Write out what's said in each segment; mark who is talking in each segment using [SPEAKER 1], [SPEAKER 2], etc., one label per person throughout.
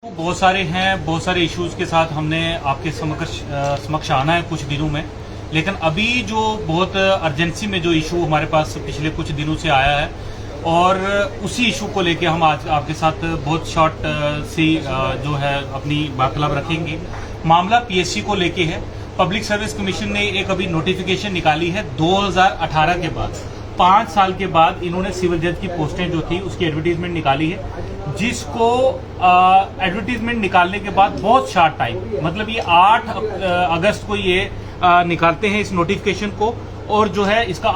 [SPEAKER 1] बहुत सारे हैं, बहुत सारे इश्यूज के साथ हमने आपके समक्ष आना है कुछ दिनों में। लेकिन अभी जो बहुत अर्जेंसी में जो इशू हमारे पास पिछले कुछ दिनों से आया है और उसी इशू को लेके हम आज आपके साथ बहुत शॉर्ट सी जो है अपनी वार्तालाप रखेंगे। मामला पीएससी को लेके है। पब्लिक सर्विस कमीशन ने एक अभी नोटिफिकेशन निकाली है 2018 के बाद, 5 साल के बाद इन्होंने सिविल जज की पोस्टें जो थी उसकी एडवर्टीजमेंट निकाली है, जिसको एडवर्टीजमेंट निकालने के बाद बहुत शॉर्ट टाइम, मतलब ये 8 अगस्त को ये निकालते हैं इस नोटिफिकेशन को, और जो है इसका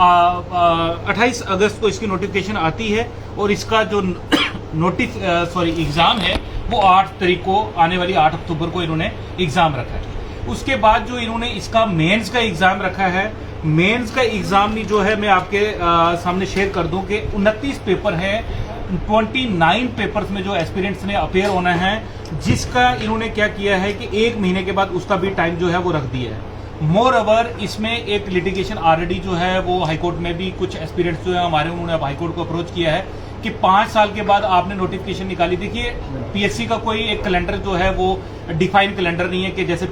[SPEAKER 1] 28 अगस्त को इसकी नोटिफिकेशन आती है और इसका जो एग्जाम है वो 8 तारीख को, आने वाली 8 अक्टूबर को इन्होंने एग्जाम रखा है। उसके बाद जो इन्होंने इसका मेंस का एग्जाम रखा है, मेंस का एग्जाम जो है मैं आपके सामने शेयर कर दूं कि 29 पेपर हैं, 29 पेपर्स में जो एस्पिरेंट्स ने अपेयर होना है, जिसका इन्होंने क्या किया है कि 1 महीने के बाद उसका भी टाइम जो है वो रख दिया है। मोर ओवर इसमें एक लिटिगेशन ऑलरेडी जो है वो हाईकोर्ट में भी कुछ एस्पिरेंट्स जो है हमारे, उन्होंने अब हाईकोर्ट को अप्रोच किया है कि 5 साल के बाद आपने नोटिफिकेशन निकाली। देखिए, पीएससी का कोई एक कैलेंडर जो है वो डिफाइंड कैलेंडर नहीं है कि जैसे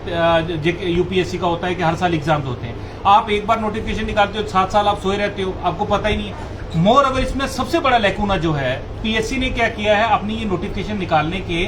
[SPEAKER 1] यूपीएससी का होता है कि हर साल एग्जाम्स होते हैं। आप एक बार नोटिफिकेशन निकालते हो, 7 साल आप सोए रहते हो, आपको पता ही नहीं है। मोर ओवर इसमें सबसे बड़ा लैकूना जो है, पीएससी ने क्या किया है, अपनी ये नोटिफिकेशन निकालने के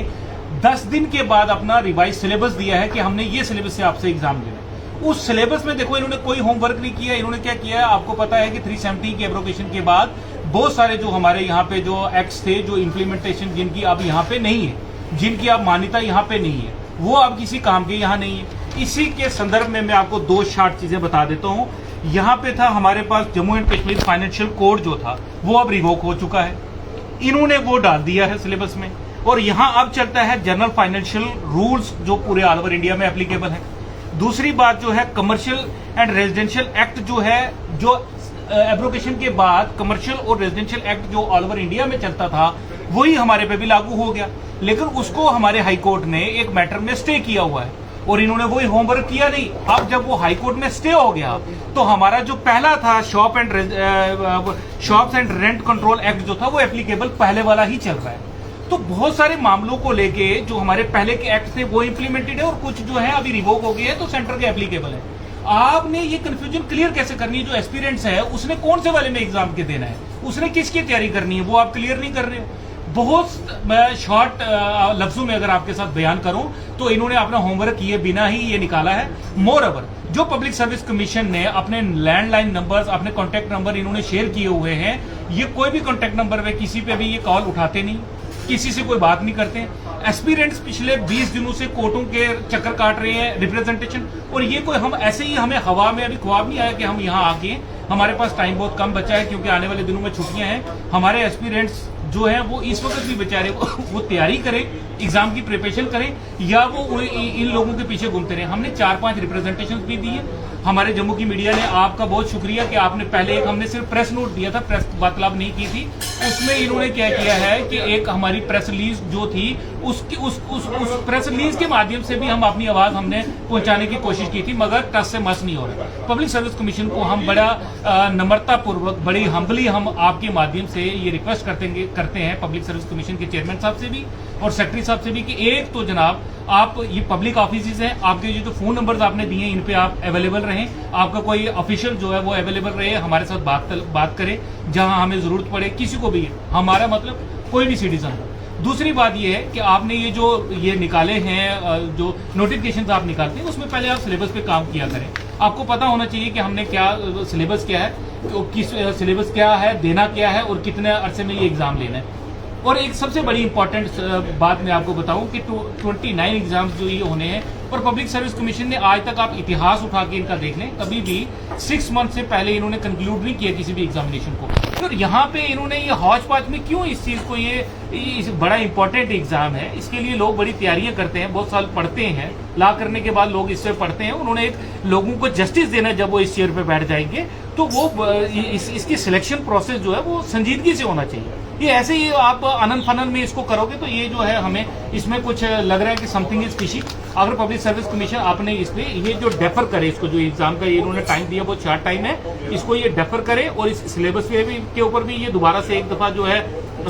[SPEAKER 1] 10 दिन के बाद अपना रिवाइज सिलेबस दिया है कि हमने ये सिलेबस से आपसे एग्जाम लेना है। उस सिलेबस में देखो इन्होंने कोई होमवर्क नहीं किया। इन्होंने क्या किया है, आपको पता है कि 370 की एब्रोगेशन के बाद बहुत सारे जो हमारे यहाँ पे जो एक्ट्स थे, जो इम्प्लीमेंटेशन जिनकी अब यहाँ पे नहीं है, जिनकी अब मान्यता यहाँ पे नहीं है, वो अब किसी काम के यहाँ नहीं है। इसी के संदर्भ में मैं आपको 2 शॉर्ट चीजें बता देता हूँ। यहाँ पे था हमारे पास Jammu and Kashmir financial code जो था वो अब रिवोक हो चुका है, इन्होंने वो डाल दिया है सिलेबस में, और यहाँ अब चलता है जनरल फाइनेंशियल रूल्स जो पूरे ऑल ओवर इंडिया में एप्लीकेबल है। दूसरी बात जो है, कमर्शियल एंड रेजिडेंशियल एक्ट जो है, जो एब्रोगेशन के बाद कमर्शियल और रेजिडेंशियल एक्ट जो ऑल ओवर इंडिया में चलता था वही हमारे पे भी लागू हो गया, लेकिन उसको हमारे हाईकोर्ट ने एक मैटर में स्टे किया हुआ है और इन्होंने वही होमवर्क किया नहीं। अब जब वो हाईकोर्ट में स्टे हो गया तो हमारा जो पहला था shops and rent control act जो था वो एप्लीकेबल पहले वाला ही चल रहा है। तो बहुत सारे मामलों को लेके जो हमारे पहले के एक्ट थे वो इंप्लीमेंटेड है और कुछ जो है अभी रिवोक हो गए हैं, तो सेंटर के एप्लीकेबल है। आपने ये कंफ्यूजन क्लियर कैसे करनी है? जो एस्पिरेंट्स है उसने कौन से वाले में एग्जाम के देना है, उसने किसकी तैयारी करनी है, वो आप क्लियर नहीं कर रहे हो। बहुत मैं शॉर्ट लफ्जों में अगर आपके साथ बयान करूं तो इन्होंने अपना होमवर्क किए बिना ही ये निकाला है। मोर ओवर जो पब्लिक सर्विस कमीशन ने अपने लैंडलाइन नंबर्स, अपने कॉन्टैक्ट नंबर इन्होंने शेयर किए हुए हैं, ये कोई भी कॉन्टैक्ट नंबर पे किसी पे भी ये कॉल उठाते नहीं, किसी से कोई बात नहीं करते। एस्पिरेंट्स पिछले 20 दिनों से कोर्टों के चक्कर काट रहे हैं रिप्रेजेंटेशन, और ये कोई हम ऐसे ही, हमें हवा में अभी ख्वाब नहीं आया कि हम यहाँ आके, हमारे पास टाइम बहुत कम बचा है क्योंकि आने वाले दिनों में छुट्टियां हैं। हमारे एस्पिरेंट्स जो है वो इस वक्त भी बेचारे वो तैयारी करें, एग्जाम की प्रिपरेशन करें, या वो इन लोगों के पीछे घूमते रहे। हमने 4-5 रिप्रेजेंटेशन भी दिए। हमारे जम्मू की मीडिया ने, आपका बहुत शुक्रिया कि आपने पहले एक, हमने सिर्फ प्रेस नोट दिया था, प्रेस वार्तालाप नहीं की थी। उसमें इन्होंने क्या किया है कि एक हमारी प्रेस रिलीज जो थी उस प्रेस रिलीज के माध्यम से भी हम अपनी आवाज हमने पहुंचाने की कोशिश की थी, मगर टस से मस नहीं हो रहा। पब्लिक सर्विस कमीशन को हम बड़ा नम्रता पूर्वक, बड़ी हम्बली हम आपके माध्यम से ये रिक्वेस्ट करते हैं पब्लिक सर्विस कमीशन के चेयरमैन साहब से भी और सेक्रेटरी साहब से भी कि एक तो जनाब आप, ये पब्लिक ऑफिस हैं, आपके ये जो फोन नंबर्स आपने दिए हैं इन पे आप अवेलेबल रहें, आपका कोई ऑफिशियल जो है वो अवेलेबल रहे, हमारे साथ बात करे जहां हमें जरूरत पड़े, किसी को भी, हमारा मतलब कोई भी सिटीजन हो। दूसरी बात ये है कि आपने ये जो ये निकाले हैं, जो नोटिफिकेशन आप निकालते हैं, उसमें पहले आप सिलेबस पे काम किया करें। आपको पता होना चाहिए कि हमने क्या सिलेबस क्या है, किस सिलेबस क्या है, देना क्या है और कितने अरसे में ये एग्जाम लेना है। और एक सबसे बड़ी इंपॉर्टेंट बात मैं आपको बताऊं कि 29 एग्जाम्स जो ये होने हैं, और पब्लिक सर्विस कमीशन ने आज तक, आप इतिहास उठा के इनका देख लें, कभी भी 6 मंथ से पहले इन्होंने कंक्लूड नहीं किया किसी भी एग्जामिनेशन को। फिर यहाँ पे इन्होंने ये हौच पाच में क्यों इस चीज को, ये बड़ा इंपॉर्टेंट एग्जाम है, इसके लिए लोग बड़ी तैयारियां करते हैं, बहुत साल पढ़ते हैं, ला करने के बाद लोग इससे पढ़ते हैं। उन्होंने एक लोगों को जस्टिस देना, जब वो इस चेयर पे बैठ जाएंगे तो वो इसकी सिलेक्शन प्रोसेस जो है वो संजीदगी से होना चाहिए। ये ऐसे ही आप अनन फनन में इसको करोगे तो ये जो है हमें इसमें कुछ लग रहा है कि समथिंग इज फिशी। अगर पब्लिक सर्विस कमीशन आपने इस पे ये जो डेफर करे, इसको जो एग्जाम का इन्होंने टाइम दिया वो शार्ट टाइम है, इसको ये डेफर करे और इस सिलेबस के ऊपर भी ये दोबारा से एक दफा जो है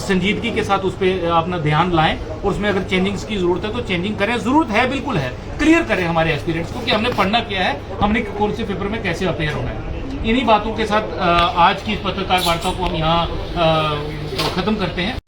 [SPEAKER 1] संजीदगी के साथ उस पर अपना ध्यान लाएं और उसमें अगर चेंजिंग्स की जरूरत है तो चेंजिंग करें। जरूरत है, बिल्कुल है, क्लियर करें हमारे एस्पिरेंट्स को कि हमने पढ़ना क्या है, हमने कौन से पेपर में कैसे अपेयर होना है। इन्हीं बातों के साथ आज की पत्रकार वार्ता को हम यहाँ खत्म करते हैं।